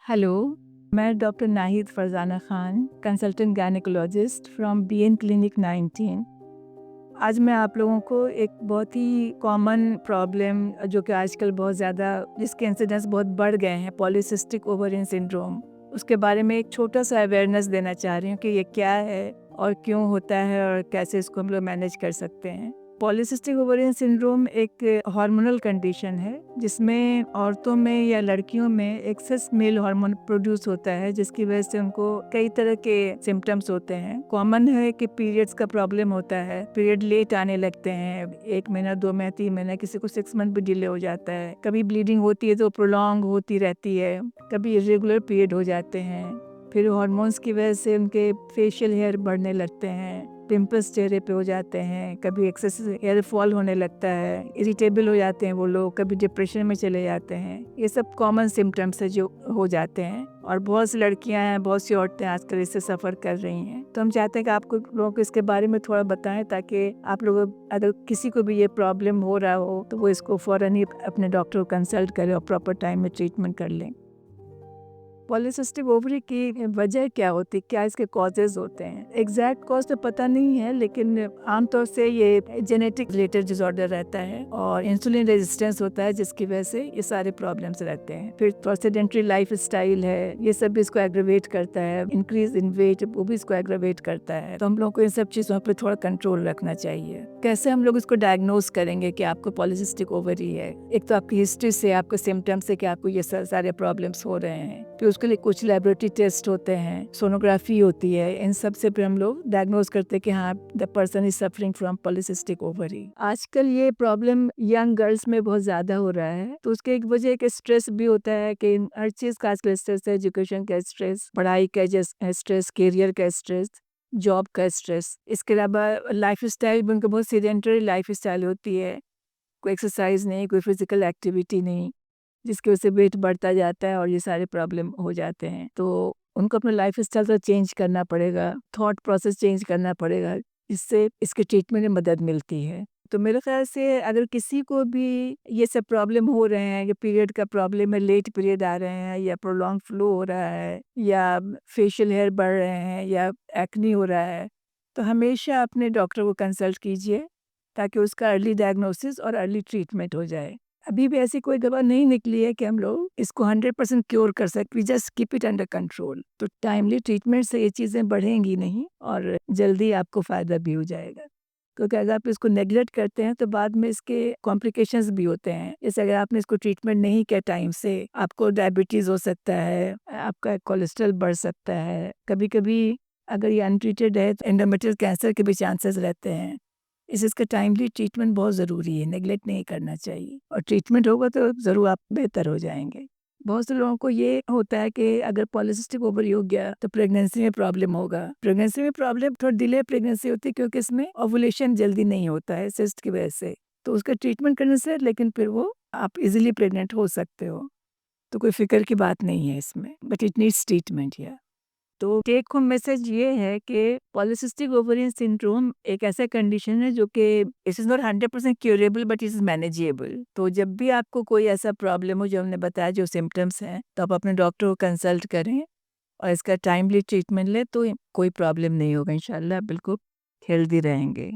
Hello, मैं doctor Nahid Farzana Khan, consultant gynaecologist from BN clinic 19। आज मैं आप लोगों को एक बहुत ही कॉमन प्रॉब्लम जो कि आजकल बहुत ज़्यादा जिसके इंसिडेंस बहुत बढ़ गए हैं, पॉलीसिस्टिक ओवरियन सिंड्रोम, उसके बारे में एक छोटा-सा अवेयरनेस देना चाह रही हूँ कि ये क्या है और क्यों होता है और कैसे इसको हम लोग मैनेज कर सकते हैं। पॉलीसिस्टिक ओवरियन सिंड्रोम एक हार्मोनल कंडीशन है जिसमें औरतों में या लड़कियों में एक्सेस मेल हार्मोन प्रोड्यूस होता है, जिसकी वजह से उनको कई तरह के सिम्टम्स होते हैं। कॉमन है कि पीरियड्स का प्रॉब्लम होता है, पीरियड लेट आने लगते हैं, 1 महीना 2 महीना 3 महीना, किसी को 6 मंथ भी डिले हो जाता है। कभी ब्लीडिंग होती है तो प्रोलॉन्ग होती रहती है, कभी इरेगुलर पीरियड हो जाते हैं। फिर हार्मोन्स की वजह से उनके फेशियल हेयर बढ़ने लगते हैं, पिंपल्स चेहरे पे हो जाते हैं, कभी एक्सेस हेयर फॉल होने लगता है, इरिटेबल हो जाते हैं वो लोग, कभी डिप्रेशन में चले जाते हैं। ये सब कॉमन सिम्टम्स है जो हो जाते हैं और बहुत सी लड़कियां हैं, बहुत सी औरतें आजकल इससे सफ़र कर रही हैं। तो हम चाहते हैं कि आपको लोगों को इसके बारे में थोड़ा बताएं ताकि आप लोग अगर किसी को भी ये प्रॉब्लम हो रहा हो तो वो इसको फ़ौरन ही अपने डॉक्टर को कंसल्ट करें और प्रॉपर टाइम में ट्रीटमेंट कर लें। पॉलीसिस्टिक ओवरी की वजह क्या होती है, क्या इसके कॉजेज होते हैं? एग्जैक्ट कॉज तो पता नहीं है, लेकिन आमतौर से ये जेनेटिक रिलेटेड डिसऑर्डर रहता है और इंसुलिन रेजिस्टेंस होता है, जिसकी वजह से ये सारे प्रॉब्लम्स रहते हैं। फिर थोड़ा सेडेंटरी लाइफ स्टाइल है, ये सब भी इसको एग्रेवेट करता है। इंक्रीज इन वेट वो भी इसको एग्रेवेट करता है। तो हम लोग को इन सब चीज़ों पर थोड़ा कंट्रोल रखना चाहिए। कैसे हम लोग इसको डायग्नोज करेंगे कि आपको पॉलीसिस्टिक ओवरी है? एक तो आपकी हिस्ट्री से, आपके सिम्टम्स से कि आपको ये सारे प्रॉब्लम्स हो रहे हैं। फिर उसके लिए कुछ लेबोरेटरी टेस्ट होते हैं, सोनोग्राफी होती है, इन सब से फिर हम लोग डायग्नोज करते हैं कि हाँ, the person is suffering from polycystic ovary. आजकल ये प्रॉब्लम यंग गर्ल्स में बहुत ज़्यादा हो रहा है, तो उसके एक वजह एक स्ट्रेस भी होता है कि हर चीज़ का आजकल स्ट्रेस है, एजुकेशन का स्ट्रेस, पढ़ाई का स्ट्रेस, करियर का स्ट्रेस, जॉब का स्ट्रेस। इसके अलावा लाइफ स्टाइल भी उनका बहुत सीडेंटरी लाइफ स्टाइल होती है, कोई एक्सरसाइज नहीं, कोई फिजिकल एक्टिविटी नहीं, जिसकी वजह से वेट बढ़ता जाता है और ये सारे प्रॉब्लम हो जाते हैं। तो उनको अपना लाइफ स्टाइल तो चेंज करना पड़ेगा, थॉट प्रोसेस चेंज करना पड़ेगा, इससे इसके ट्रीटमेंट में मदद मिलती है। तो मेरे ख्याल से अगर किसी को भी ये सब प्रॉब्लम हो रहे हैं, या पीरियड का प्रॉब्लम है, लेट पीरियड आ रहे हैं, या प्रोलॉन्ग फ्लो हो रहा है, या फेशियल हेयर बढ़ रहे हैं, या एक्ने हो रहा है, तो हमेशा अपने डॉक्टर को कंसल्ट कीजिए ताकि उसका अर्ली डायग्नोसिस और अर्ली ट्रीटमेंट हो जाए। अभी भी ऐसी कोई दवा नहीं निकली है कि हम लोग इसको 100% क्योर कर सकते, we just keep it under control. तो टाइमली ट्रीटमेंट से ये चीज़ें बढ़ेंगी नहीं और जल्दी आपको फ़ायदा भी हो जाएगा। क्योंकि अगर आप इसको नेग्लेक्ट करते हैं तो बाद में इसके कॉम्प्लिकेशंस भी होते हैं। जैसे अगर आपने इसको ट्रीटमेंट नहीं किया टाइम से, आपको डायबिटीज़ हो सकता है, आपका कोलेस्ट्रॉल बढ़ सकता है। कभी-कभी अगर ये अनट्रीटेड है तो एंडोमेट्रियल कैंसर के भी चांसेस रहते हैं। इसका टाइमली ट्रीटमेंट बहुत ज़रूरी है, नेग्लेक्ट नहीं करना चाहिए और ट्रीटमेंट होगा तो ज़रूर आप बेहतर हो जाएँगे। बहुत से लोगों को ये होता है कि अगर पॉलीसिस्टिक ओवरी हो गया तो प्रेगनेंसी में प्रॉब्लम होगा। प्रेगनेंसी में प्रॉब्लम थोड़ा डिले प्रेगनेंसी होती है क्योंकि इसमें ओव्यूलेशन जल्दी नहीं होता है सिस्ट की वजह से। तो उसका ट्रीटमेंट करने से लेकिन फिर वो आप इज़िली प्रेग्नेंट हो सकते हो। तो कोई फ़िक्र की बात नहीं है इसमें, but it needs treatment here. तो टेक होम मैसेज ये है कि पॉलीसिस्टिक ओवरियन सिंड्रोम एक ऐसा कंडीशन है जो कि it is not 100% curable but it is manageable. तो जब भी आपको कोई ऐसा प्रॉब्लम हो जो हमने बताया, जो सिम्टम्स हैं, तो आप अपने डॉक्टर को कंसल्ट करें और इसका टाइमली ट्रीटमेंट लें तो कोई प्रॉब्लम नहीं होगा, इंशाल्लाह बिल्कुल हेल्दी रहेंगे।